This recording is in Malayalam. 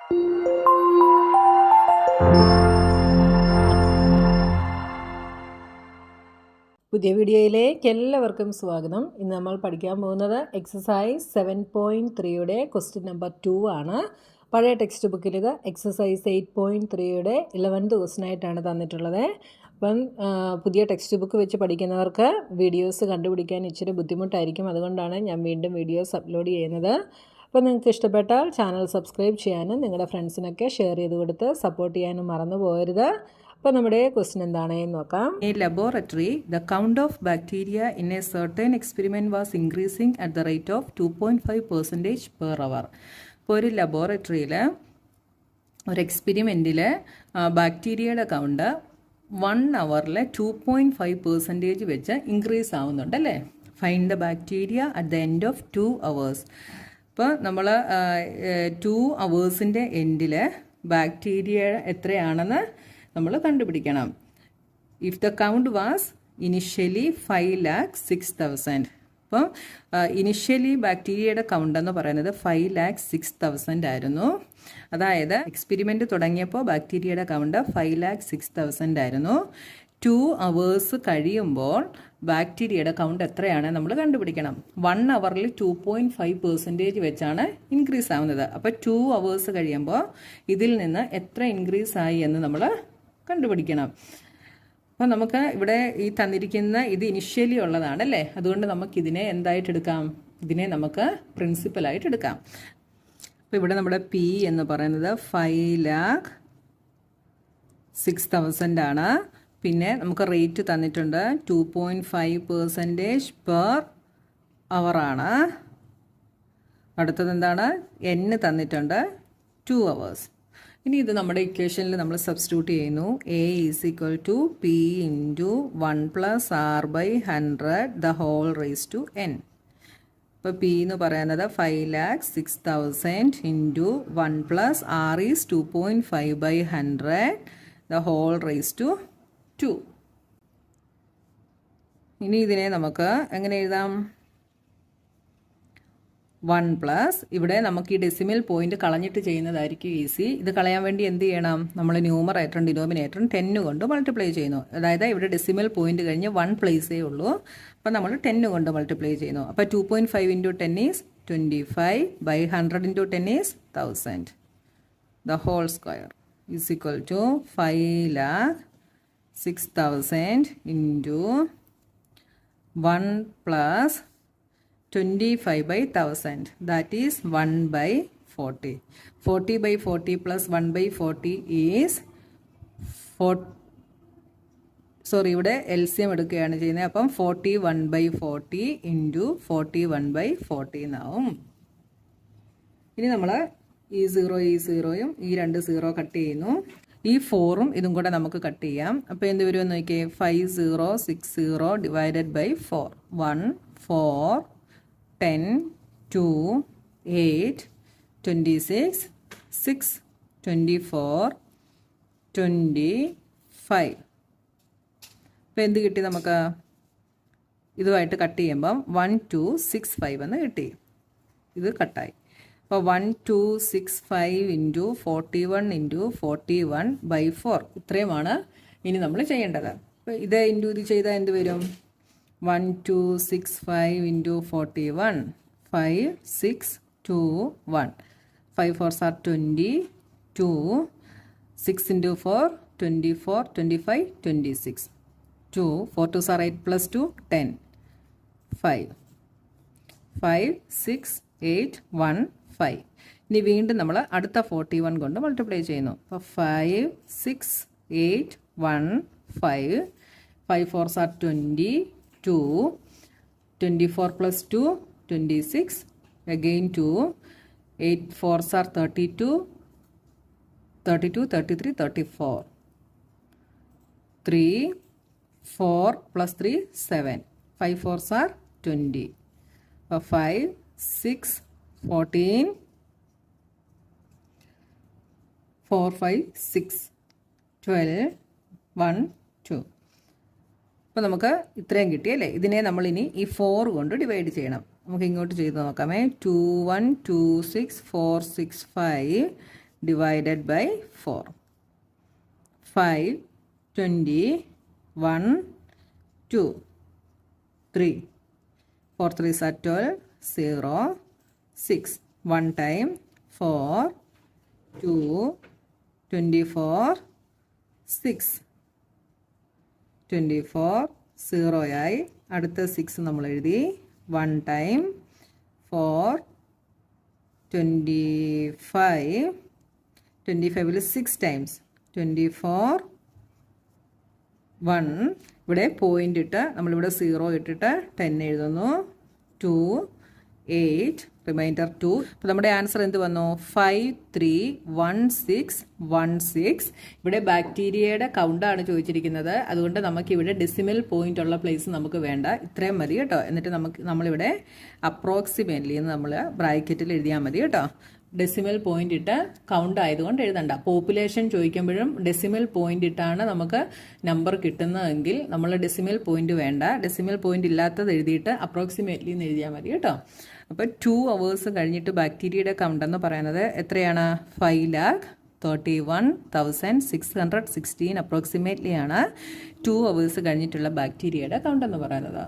പുതിയ വീഡിയോയിലേക്ക് എല്ലാവർക്കും സ്വാഗതം. ഇന്ന് നമ്മൾ പഠിക്കാൻ പോകുന്നത് എക്സസൈസ് 7.3യുടെ ക്വസ്റ്റ്യൻ നമ്പർ 2 ആണ്. പഴയ ടെക്സ്റ്റ് ബുക്കിൽ ഇത് എക്സസൈസ് 8.3യുടെ 11th ക്വസ്റ്റ്യനായിട്ടാണ് തന്നിട്ടുള്ളത്. അപ്പം പുതിയ ടെക്സ്റ്റ് ബുക്ക് വെച്ച് പഠിക്കുന്നവർക്ക് വീഡിയോസ് കണ്ടുപിടിക്കാൻ ഇച്ചിരി ബുദ്ധിമുട്ടായിരിക്കും. അതുകൊണ്ടാണ് ഞാൻ വീണ്ടും വീഡിയോസ് അപ്ലോഡ് ചെയ്യുന്നത്. അപ്പോൾ നിങ്ങൾക്ക് ഇഷ്ടപ്പെട്ടാൽ ചാനൽ സബ്സ്ക്രൈബ് ചെയ്യാനും നിങ്ങളുടെ ഫ്രണ്ട്സിനൊക്കെ ഷെയർ ചെയ്ത് കൊടുത്ത് സപ്പോർട്ട് ചെയ്യാനും മറന്നു പോകരുത്. അപ്പോൾ നമ്മുടെ ക്വസ്റ്റ്യൻ എന്താണെന്ന് നോക്കാം. In a laboratory, the count of bacteria in a certain experiment was increasing at the rate of 2.5% per hour. ഇപ്പോൾ ഒരു ലബോറട്ടറിയിൽ ഒരു എക്സ്പെരിമെൻറ്റിൽ ബാക്ടീരിയയുടെ കൗണ്ട് 1 hourൽ 2.5% വെച്ച് ഇൻക്രീസ് ആവുന്നുണ്ടല്ലേ. Find the bacteria at the end of 2 hours. ഇപ്പോൾ നമ്മൾ 2 hours എൻഡിൽ ബാക്ടീരിയ എത്രയാണെന്ന് നമ്മൾ കണ്ടുപിടിക്കണം. If the count was initially 5,06,000. അപ്പോൾ ഇനിഷ്യലി ബാക്ടീരിയയുടെ കൗണ്ട് എന്ന് പറയുന്നത് 5,06,000 ആയിരുന്നു. അതായത് എക്സ്പെരിമെൻ്റ് തുടങ്ങിയപ്പോൾ ബാക്ടീരിയയുടെ കൗണ്ട് 5,06,000 ആയിരുന്നു. 2 hours കഴിയുമ്പോൾ ബാക്ടീരിയയുടെ കൗണ്ട് എത്രയാണ് നമ്മൾ കണ്ടുപിടിക്കണം. 1 hourൽ 2.5% വെച്ചാണ് ഇൻക്രീസ് ആവുന്നത്. അപ്പോൾ 2 hours കഴിയുമ്പോൾ ഇതിൽ നിന്ന് എത്ര ഇൻക്രീസ് ആയി എന്ന് നമ്മൾ കണ്ടുപിടിക്കണം. അപ്പോൾ നമുക്ക് ഇവിടെ ഈ തന്നിരിക്കുന്ന ഇത് ഇനിഷ്യലി ഉള്ളതാണ് അല്ലേ. അതുകൊണ്ട് നമുക്കിതിനെ എന്തായിട്ട് എടുക്കാം, ഇതിനെ നമുക്ക് പ്രിൻസിപ്പലായിട്ട് എടുക്കാം. അപ്പോൾ ഇവിടെ നമ്മുടെ പി എന്ന് പറയുന്നത് 5,06,000 ആണ്. പിന്നെ നമുക്ക് റേറ്റ് തന്നിട്ടുണ്ട് 2.5% പെർ അവറാണ്. അടുത്തത് എന്താണ്, n തന്നിട്ടുണ്ട് 2 hours. ഇനി ഇത് നമ്മുടെ ഇക്വേഷനിൽ നമ്മൾ സബ്സ്റ്റിറ്റ്യൂട്ട് ചെയ്യുന്നു. A is equal to P into 1 + R/100 the whole raise to n. ഇപ്പോൾ P എന്ന് പറയുന്നത് 5,06,000 into 1 + R is 2.5/100 the whole raise to 2. ഇനി ഇതിനെ നമുക്ക് എങ്ങനെ എഴുതാം, 1 + ഇവിടെ നമുക്ക് ഈ ഡെസിമൽ പോയിന്റ് കളഞ്ഞിട്ട് ചെയ്യുന്നതായിരിക്കും ഈസി. ഇത് കളയാൻ വേണ്ടി എന്ത് ചെയ്യണം, നമ്മൾ ന്യൂമറേറ്ററും ഡിനോമിനേറ്ററും 10 കൊണ്ട് മൾട്ടിപ്ലൈ ചെയ്യുന്നു. അതായത് ഇവിടെ ഡെസിമൽ പോയിന്റ് കഴിഞ്ഞ് 1 പ്ലേസേ ഉള്ളൂ. അപ്പോൾ നമ്മൾ 10 കൊണ്ട് മൾട്ടിപ്ലൈ ചെയ്യുന്നു. അപ്പോൾ 2.5 × 10 is 25/100 × 10 is 1000 the whole square is equal to 5,06,000 into 1 + 25/1000 that is 1/40. 40/40 plus 1/40 is 4. Sorry, ഇവിടെ LCM എടുക്കുകയാണ് ചെയ്യുന്നത്. അപ്പം 41/40 ഇൻറ്റു 41/40 എന്നാവും. ഇനി നമ്മൾ ഈ 0യും ഈ 2 0 കട്ട് ചെയ്യുന്നു. ഈ 4ഉം ഇതും കൂടെ നമുക്ക് കട്ട് ചെയ്യാം. അപ്പോൾ എന്ത് വരുമെന്ന് നോക്കിയേ, 5060 ഡിവൈഡഡ് ബൈ 4 1 4 10 2 8 26 6 24 25. ഇപ്പോൾ എന്ത് കിട്ടി നമുക്ക്, ഇതുമായിട്ട് കട്ട് ചെയ്യുമ്പം 1265 എന്ന് കിട്ടി. ഇത് കട്ടായി. അപ്പോൾ 1265 ഇൻറ്റു 41 ഇൻറ്റു 41/4 ഇത്രയുമാണ് ഇനി നമ്മൾ ചെയ്യേണ്ടത്. അപ്പോൾ ഇത് ഇൻറ്റു ഇത് ചെയ്താൽ എന്ത് വരും, 1265 into 41 5621 5 4s are 22 6 into 4 24 25 26 2 4 2s are 8 plus 2 10 5 5 6 8 1 5. ഇനി വീണ്ടും നമ്മൾ അടുത്ത 41 കൊണ്ട് മൾട്ടിപ്ലൈ ചെയ്യുന്നു. അപ്പോൾ 5 6 8 1 5 5 4s are 20 2 24 plus 2 26 again 2 8 4s are 32 32 33 34 3 4 plus 3 7 5 4s are 20 5 6 14 4 5 6 12 1 2. അപ്പോൾ നമുക്ക് ഇത്രയും കിട്ടിയല്ലേ. ഇതിനെ നമ്മളിനി ഈ 4 കൊണ്ട് ഡിവൈഡ് ചെയ്യണം. നമുക്ക് ഇങ്ങോട്ട് ചെയ്ത് നോക്കാമേ. 2 1 2 6 4 6 5 divided by 4. 5, 20, 1, 2, 3. 4 3s are 12, 0, 6. 1 time, 4, 2, 24, 6. 24, 0 ആയി. അടുത്ത 6 നമ്മൾ എഴുതി. 1 time, 4, 25. 25ൽ 6 times. 24, 1. ഇവിടെ പോയിൻ്റ് ഇട്ട് നമ്മളിവിടെ 0 ഇട്ടിട്ട് 10 എഴുതുന്നു. 2, 8, റിമൈൻഡർ 2. അപ്പോൾ നമ്മുടെ ആൻസർ എന്ത് വന്നു? 5, 3, 1, 6, 1, 6. ഇവിടെ ബാക്ടീരിയയുടെ കൗണ്ടാണ് ചോദിച്ചിരിക്കുന്നത്. അതുകൊണ്ട് നമുക്കിവിടെ ഡെസിമൽ പോയിന്റ് ഉള്ള പ്ലേസ് നമുക്ക് വേണ്ട. ഇത്രയും മതി കേട്ടോ. എന്നിട്ട് നമ്മളിവിടെ അപ്രോക്സിമേറ്റ്ലി എന്ന് നമ്മൾ ബ്രാക്കറ്റിൽ എഴുതിയാൽ മതി കേട്ടോ. ഡെസിമൽ പോയിന്റ് ഇട്ട് കൗണ്ട് ആയതുകൊണ്ട് എഴുതണ്ട. പോപ്പുലേഷൻ ചോദിക്കുമ്പോഴും ഡെസിമൽ പോയിന്റ് ഇട്ടാണ് നമുക്ക് നമ്പർ കിട്ടുന്നതെങ്കിൽ നമ്മൾ ഡെസിമൽ പോയിന്റ് വേണ്ട. ഡെസിമൽ പോയിന്റ് ഇല്ലാത്തത് എഴുതിയിട്ട് അപ്രോക്സിമേറ്റ്ലി എന്ന് എഴുതിയാൽ മതി കേട്ടോ. അപ്പോൾ 2 hours കഴിഞ്ഞിട്ട് ബാക്ടീരിയയുടെ കൗണ്ട് എന്ന് പറയുന്നത് എത്രയാണ്? 5,31,616 അപ്രോക്സിമേറ്റ്ലി ആണ് 2 hours കഴിഞ്ഞിട്ടുള്ള ബാക്ടീരിയയുടെ കൗണ്ട് എന്ന് പറയുന്നത്.